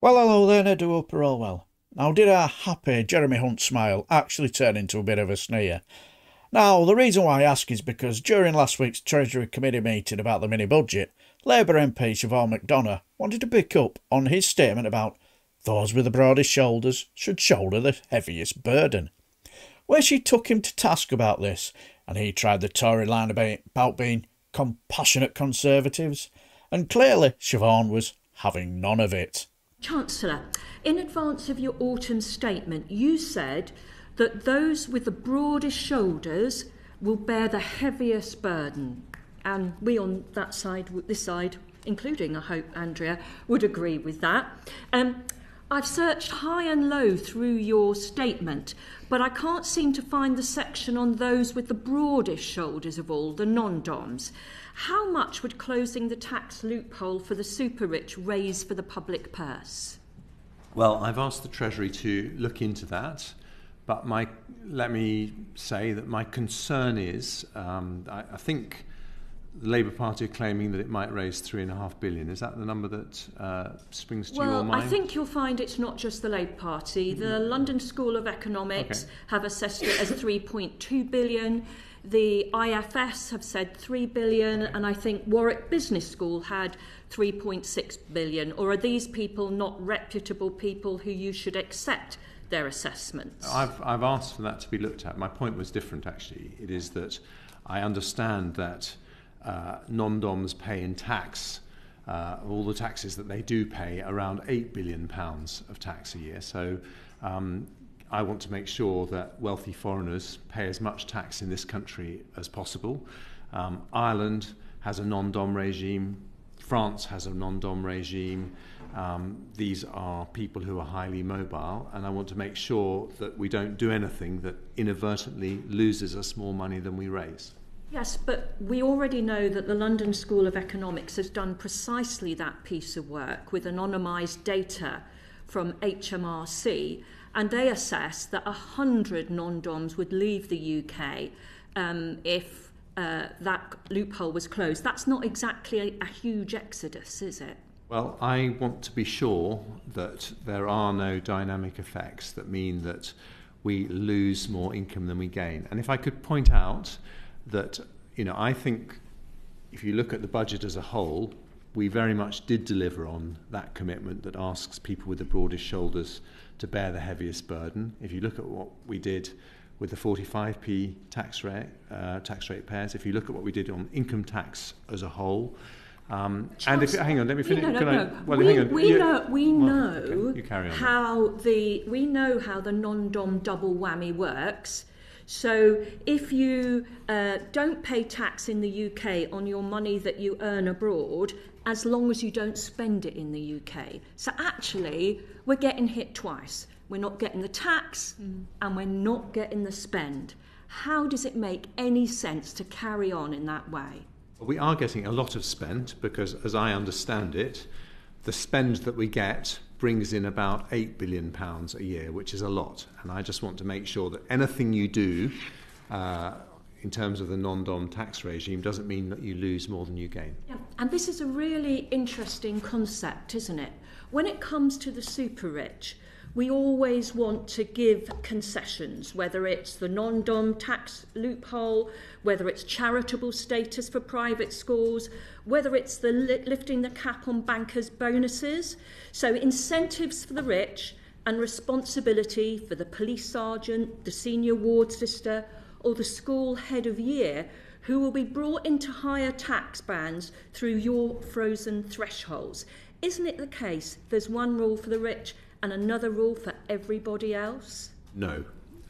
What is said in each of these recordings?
Well, hello there, Ned. Hope you're all well. Now, did our happy Jeremy Hunt smile actually turn into a bit of a sneer? Now, the reason why I ask is because during last week's Treasury Committee meeting about the mini-budget, Labour MP Siobhain McDonagh wanted to pick up on his statement about those with the broadest shoulders should shoulder the heaviest burden, where she took him to task about this, and he tried the Tory line about being compassionate Conservatives, and clearly Siobhain was having none of it. Chancellor, in advance of your autumn statement, you said that those with the broadest shoulders will bear the heaviest burden. And we on that side, this side, including, I hope, Andrea, would agree with that. I've searched high and low through your statement, but I can't seem to find the section on those with the broadest shoulders of all, the non-DOMs. How much would closing the tax loophole for the super-rich raise for the public purse? Well, I've asked the Treasury to look into that, but let me say that my concern is, I think the Labour Party are claiming that it might raise £3.5 billion. Is that the number that springs to your mind? Well, I think you'll find it's not just the Labour Party. The London School of Economics have assessed it as £3.2 billion. The IFS have said £3 billion, and I think Warwick Business School had £3.6 billion. Or are these people not reputable people who you should accept their assessments? I've asked for that to be looked at. My point was different, actually. It is that I understand that non-DOMs pay in tax, all the taxes that they do pay, around £8 billion of tax a year. So I want to make sure that wealthy foreigners pay as much tax in this country as possible. Ireland has a non-DOM regime. France has a non-DOM regime. These are people who are highly mobile, and I want to make sure that we don't do anything that inadvertently loses us more money than we raise. Yes, but we already know that the London School of Economics has done precisely that piece of work with anonymised data from HMRC, and they assess that 100 non-DOMs would leave the UK if that loophole was closed. That's not exactly a huge exodus, is it? Well, I want to be sure that there are no dynamic effects that mean that we lose more income than we gain. And if I could point out that, I think if you look at the budget as a whole, we very much did deliver on that commitment that asks people with the broadest shoulders to bear the heaviest burden. If you look at what we did with the 45p tax rate payers, if you look at what we did on income tax as a whole, and if hang on, let me finish. We know you carry on. How the non-DOM double whammy works. So if you don't pay tax in the UK on your money that you earn abroad, as long as you don't spend it in the UK. So actually, we're getting hit twice. We're not getting the tax and we're not getting the spend. How does it make any sense to carry on in that way? We are getting a lot of spend because, as I understand it, the spend that we get brings in about £8 billion a year, which is a lot. And I just want to make sure that anything you do in terms of the non-DOM tax regime doesn't mean that you lose more than you gain. Yeah. And this is a really interesting concept, isn't it? When it comes to the super-rich, we always want to give concessions, whether it's the non-DOM tax loophole, whether it's charitable status for private schools, whether it's the lifting the cap on bankers' bonuses. So incentives for the rich and responsibility for the police sergeant, the senior ward sister, or the school head of year, who will be brought into higher tax bands through your frozen thresholds. Isn't it the case there's one rule for the rich and another rule for everybody else? No.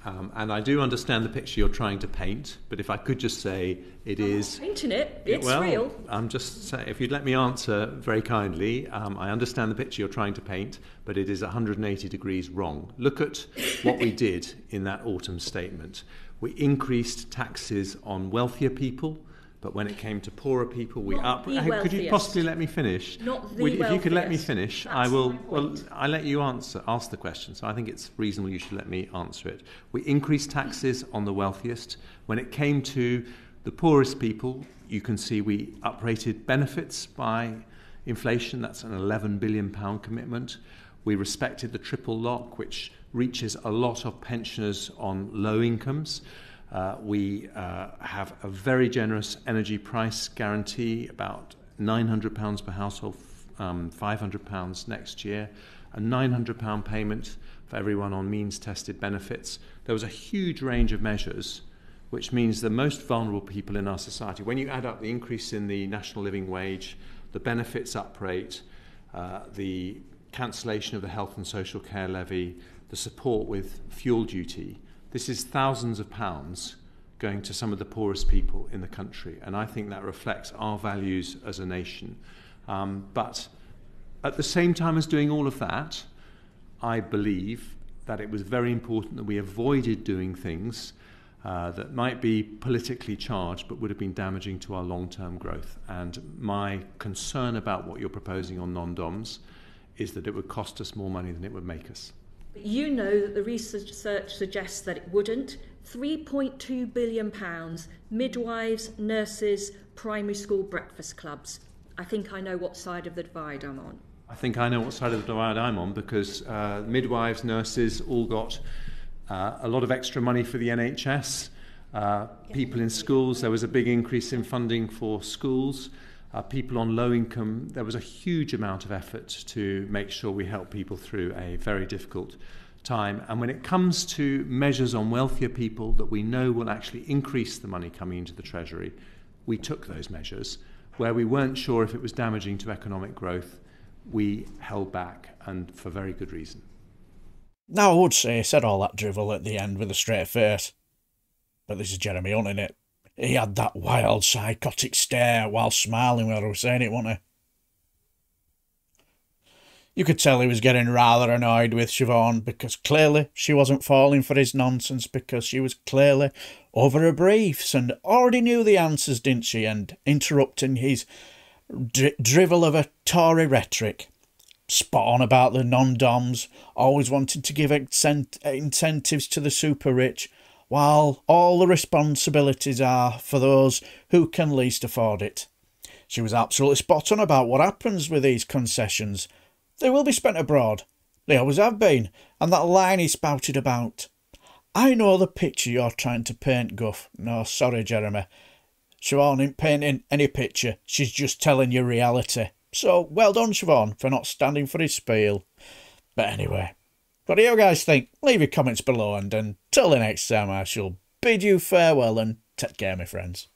And I do understand the picture you're trying to paint, but if I could just say I'm not painting it, it's real. I'm just saying, if you'd let me answer very kindly, I understand the picture you're trying to paint, but it is 180 degrees wrong. Look at what we did in that autumn statement. We increased taxes on wealthier people, but when it came to poorer people, we upped. Could you possibly let me finish? If you could let me finish, I will. Well, I let you ask the question, so I think it's reasonable you should let me answer it. We increased taxes on the wealthiest. When it came to the poorest people, you can see we uprated benefits by inflation. That's an £11 billion commitment. We respected the triple lock, which reaches a lot of pensioners on low incomes. We have a very generous energy price guarantee, about £900 per household, £500 next year, a £900 payment for everyone on means-tested benefits. There was a huge range of measures, which means the most vulnerable people in our society, when you add up the increase in the national living wage, the benefits up rate, the cancellation of the health and social care levy, the support with fuel duty, this is thousands of pounds going to some of the poorest people in the country. And I think that reflects our values as a nation. But at the same time as doing all of that, I believe that it was very important that we avoided doing things that might be politically charged but would have been damaging to our long-term growth. And my concern about what you're proposing on non-DOMs is that it would cost us more money than it would make us. But you know that the research suggests that it wouldn't. £3.2 billion, midwives, nurses, primary school breakfast clubs. I think I know what side of the divide I'm on. I think I know what side of the divide I'm on, because midwives, nurses all got a lot of extra money for the NHS. People in schools, there was a big increase in funding for schools. People on low income, there was a huge amount of effort to make sure we help people through a very difficult time. And when it comes to measures on wealthier people that we know will actually increase the money coming into the Treasury, we took those measures. Where we weren't sure if it was damaging to economic growth, we held back, and for very good reason. Now, I would say he said all that drivel at the end with a straight face. But this is Jeremy Hunt, innit? He had that wild, psychotic stare while smiling while he was saying it, wasn't he? You could tell he was getting rather annoyed with Siobhain, because clearly she wasn't falling for his nonsense, because she was clearly over her briefs and already knew the answers, didn't she? And interrupting his drivel of a Tory rhetoric. Spot on about the non-DOMs, always wanting to give incentives to the super rich, while all the responsibilities are for those who can least afford it. She was absolutely spot on about what happens with these concessions. They will be spent abroad. They always have been. And that line he spouted about. I know the picture you're trying to paint, Guff. No, sorry, Jeremy. Siobhain ain't painting any picture. She's just telling you reality. So, well done, Siobhain, for not standing for his spiel. But anyway, what do you guys think? Leave your comments below, and until the next time, I shall bid you farewell and take care, my friends.